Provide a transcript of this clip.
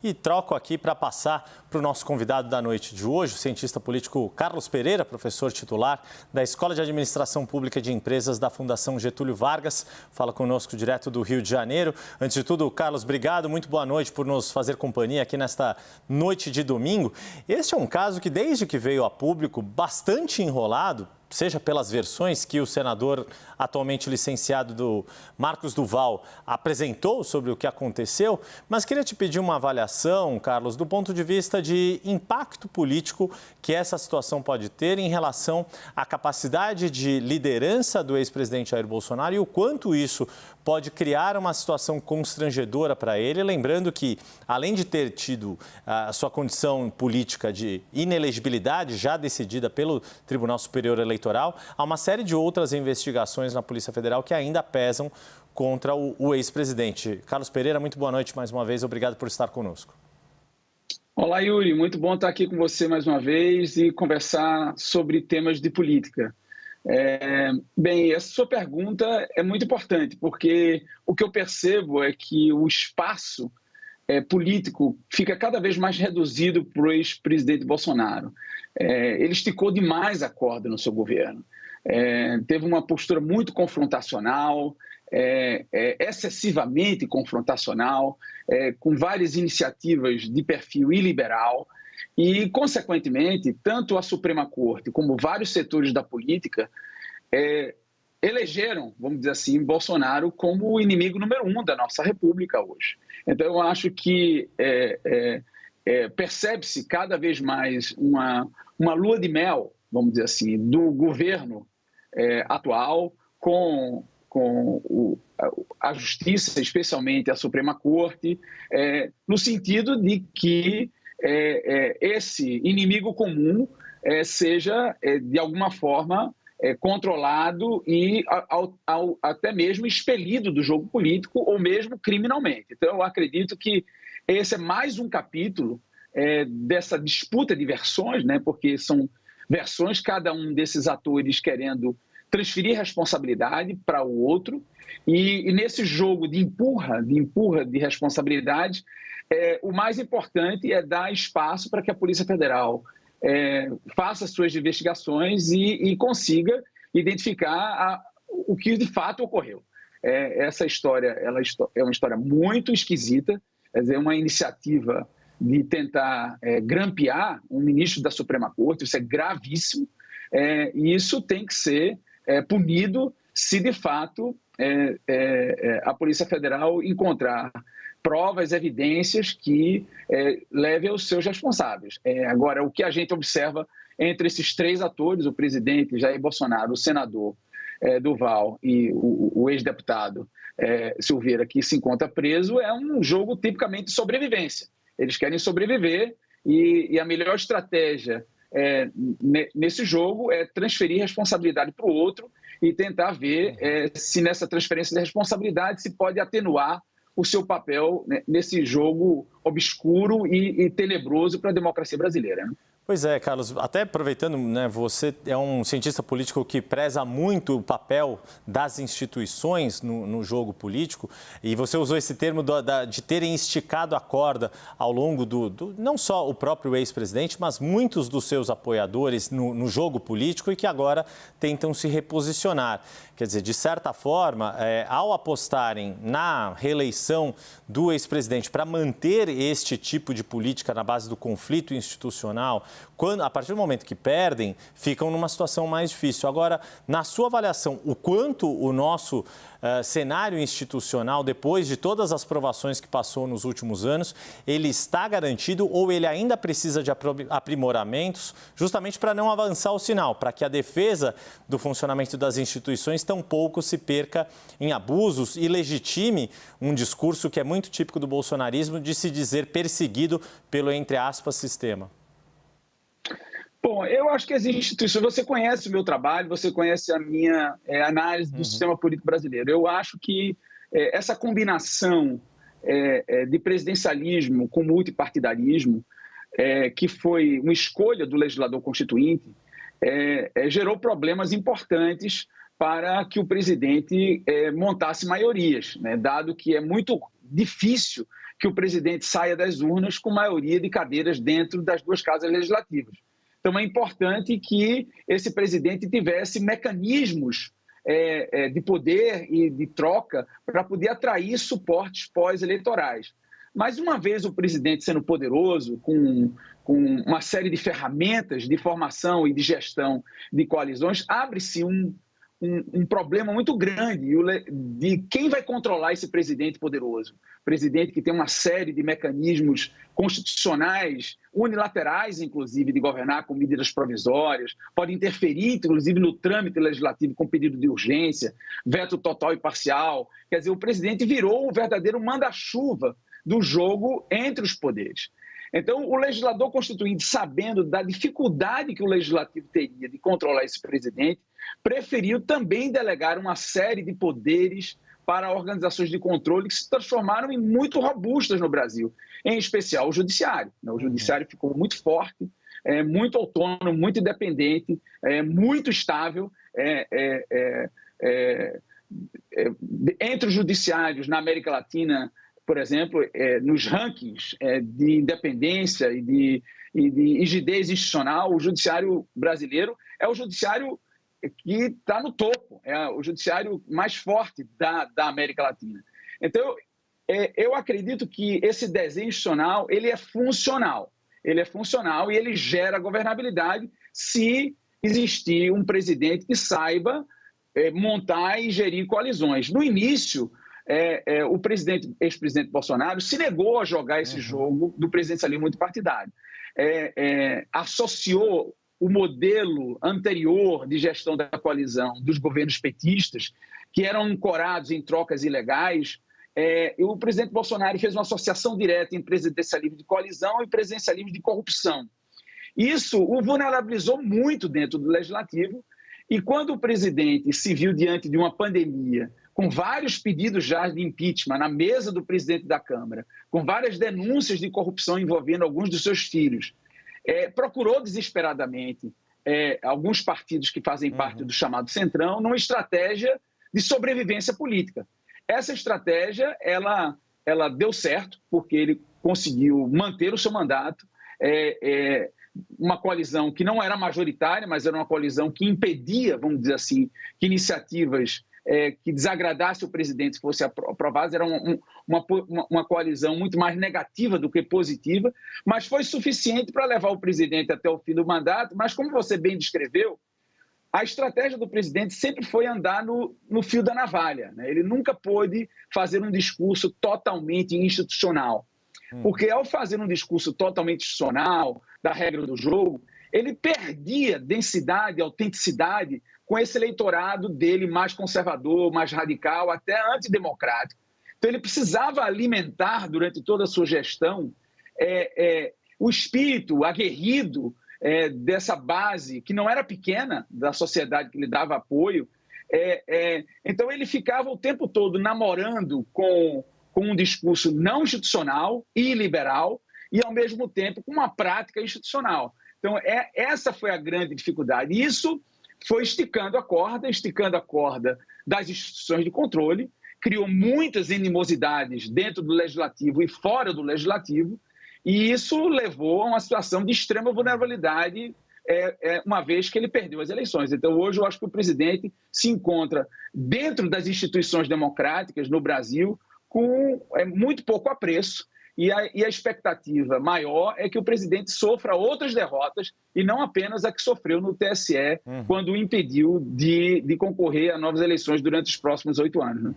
E troco aqui para passar para o nosso convidado da noite de hoje, o cientista político Carlos Pereira, professor titular da Escola de Administração Pública de Empresas da Fundação Getúlio Vargas. Fala conosco direto do Rio de Janeiro. Antes de tudo, Carlos, obrigado, muito boa noite por nos fazer companhia aqui nesta noite de domingo. Este é um caso que, desde que veio a público, bastante enrolado, seja pelas versões que o senador atualmente licenciado do Marcos Duval apresentou sobre o que aconteceu, mas queria te pedir uma avaliação, Carlos, do ponto de vista de impacto político que essa situação pode ter em relação à capacidade de liderança do ex-presidente Jair Bolsonaro e o quanto isso pode criar uma situação constrangedora para ele, lembrando que, além de ter tido a sua condição política de inelegibilidade já decidida pelo Tribunal Superior Eleitoral, há uma série de outras investigações na Polícia Federal que ainda pesam contra o ex-presidente. Carlos Pereira, muito boa noite mais uma vez, obrigado por estar conosco. Olá, Yuri, muito bom estar aqui com você mais uma vez e conversar sobre temas de política. Bem, essa sua pergunta é muito importante, porque o que eu percebo é que o espaço político fica cada vez mais reduzido para o ex-presidente Bolsonaro. Ele esticou demais a corda no seu governo. Teve uma postura muito confrontacional, excessivamente confrontacional, com várias iniciativas de perfil iliberal e, consequentemente, tanto a Suprema Corte como vários setores da política elegeram, vamos dizer assim, Bolsonaro como o inimigo número 1 da nossa República hoje. Então, eu acho que percebe-se cada vez mais uma lua de mel, vamos dizer assim, do governo atual com a Justiça, especialmente a Suprema Corte, no sentido de que esse inimigo comum seja, de alguma forma, controlado e até mesmo expelido do jogo político ou mesmo criminalmente. Então, eu acredito que esse é mais um capítulo dessa disputa de versões, né? Porque são versões, cada um desses atores querendo transferir responsabilidade para o outro, e nesse jogo de empurra de responsabilidade, o mais importante é dar espaço para que a Polícia Federal faça suas investigações e consiga identificar o que de fato ocorreu. Essa história é uma história muito esquisita, quer dizer, uma iniciativa de tentar grampear um ministro da Suprema Corte, isso é gravíssimo, e isso tem que ser punido se de fato a Polícia Federal encontrar provas, evidências que levem aos seus responsáveis. Agora, o que a gente observa entre esses três atores, o presidente Jair Bolsonaro, o senador Duval e o ex-deputado Silveira, que se encontra preso, é um jogo tipicamente de sobrevivência. Eles querem sobreviver e a melhor estratégia nesse jogo é transferir responsabilidade para o outro e tentar ver se nessa transferência de responsabilidade se pode atenuar o seu papel, né, nesse jogo obscuro e tenebroso para a democracia brasileira, né? Pois é, Carlos, até aproveitando, né, você é um cientista político que preza muito o papel das instituições no jogo político, e você usou esse termo de terem esticado a corda ao longo não só o próprio ex-presidente, mas muitos dos seus apoiadores no jogo político e que agora tentam se reposicionar. Quer dizer, de certa forma, ao apostarem na reeleição do ex-presidente para manter este tipo de política na base do conflito institucional, a partir do momento que perdem, ficam numa situação mais difícil. Agora, na sua avaliação, o quanto o nosso cenário institucional, depois de todas as provações que passou nos últimos anos, ele está garantido ou ele ainda precisa de aprimoramentos, justamente para não avançar o sinal, para que a defesa do funcionamento das instituições tampouco se perca em abusos e legitime um discurso que é muito típico do bolsonarismo de se dizer perseguido pelo, entre aspas, sistema? Bom, eu acho que as instituições, você conhece o meu trabalho, você conhece a minha análise do sistema político brasileiro. Eu acho que essa combinação de presidencialismo com multipartidarismo, que foi uma escolha do legislador constituinte, gerou problemas importantes para que o presidente montasse maiorias, né? Dado que é muito difícil que o presidente saia das urnas com maioria de cadeiras dentro das duas casas legislativas. Então, é importante que esse presidente tivesse mecanismos de poder e de troca para poder atrair suportes pós-eleitorais. Mas, uma vez o presidente sendo poderoso, com uma série de ferramentas de formação e de gestão de coalizões, abre-se um problema muito grande de quem vai controlar esse presidente poderoso. Presidente que tem uma série de mecanismos constitucionais, unilaterais, inclusive, de governar com medidas provisórias, pode interferir, inclusive, no trâmite legislativo com pedido de urgência, veto total e parcial. Quer dizer, o presidente virou um verdadeiro manda-chuva do jogo entre os poderes. Então, o legislador constituinte, sabendo da dificuldade que o legislativo teria de controlar esse presidente, preferiu também delegar uma série de poderes para organizações de controle que se transformaram em muito robustas no Brasil, em especial o judiciário. O judiciário ficou muito forte, muito autônomo, muito independente, muito estável. Entre os judiciários na América Latina, por exemplo, nos rankings de independência e de rigidez institucional, o judiciário brasileiro é o judiciário que está no topo, é o judiciário mais forte da América Latina. Então, eu acredito que esse desenho institucional ele é funcional e ele gera governabilidade se existir um presidente que saiba montar e gerir coalizões. No início, o ex-presidente Bolsonaro se negou a jogar esse jogo do presidencialismo multipartidário. Associou o modelo anterior de gestão da coalizão dos governos petistas, que eram ancorados em trocas ilegais. O presidente Bolsonaro fez uma associação direta em presidencialismo de coalizão e presidencialismo de corrupção. Isso o vulnerabilizou muito dentro do legislativo, e quando o presidente se viu diante de uma pandemia, com vários pedidos já de impeachment na mesa do presidente da Câmara, com várias denúncias de corrupção envolvendo alguns dos seus filhos, procurou desesperadamente alguns partidos que fazem parte do chamado Centrão numa estratégia de sobrevivência política. Essa estratégia ela deu certo, porque ele conseguiu manter o seu mandato, uma coalizão que não era majoritária, mas era uma coalizão que impedia, vamos dizer assim, que iniciativas que desagradasse o presidente fossem aprovadas. Era uma coalizão muito mais negativa do que positiva, mas foi suficiente para levar o presidente até o fim do mandato. Mas, como você bem descreveu, a estratégia do presidente sempre foi andar no fio da navalha, né? Ele nunca pôde fazer um discurso totalmente institucional, porque ao fazer um discurso totalmente institucional, da regra do jogo, ele perdia densidade, autenticidade com esse eleitorado dele mais conservador, mais radical, até antidemocrático. Então, ele precisava alimentar, durante toda a sua gestão, o espírito aguerrido dessa base, que não era pequena, da sociedade que lhe dava apoio. Então, ele ficava o tempo todo namorando com um discurso não institucional e liberal, e, ao mesmo tempo, com uma prática institucional. Então, essa foi a grande dificuldade. E isso foi esticando a corda das instituições de controle, criou muitas animosidades dentro do legislativo e fora do legislativo, e isso levou a uma situação de extrema vulnerabilidade, uma vez que ele perdeu as eleições. Então, hoje, eu acho que o presidente se encontra dentro das instituições democráticas no Brasil com muito pouco apreço, e a expectativa maior é que o presidente sofra outras derrotas e não apenas a que sofreu no TSE, quando o impediu de concorrer a novas eleições durante os próximos 8 anos. Né?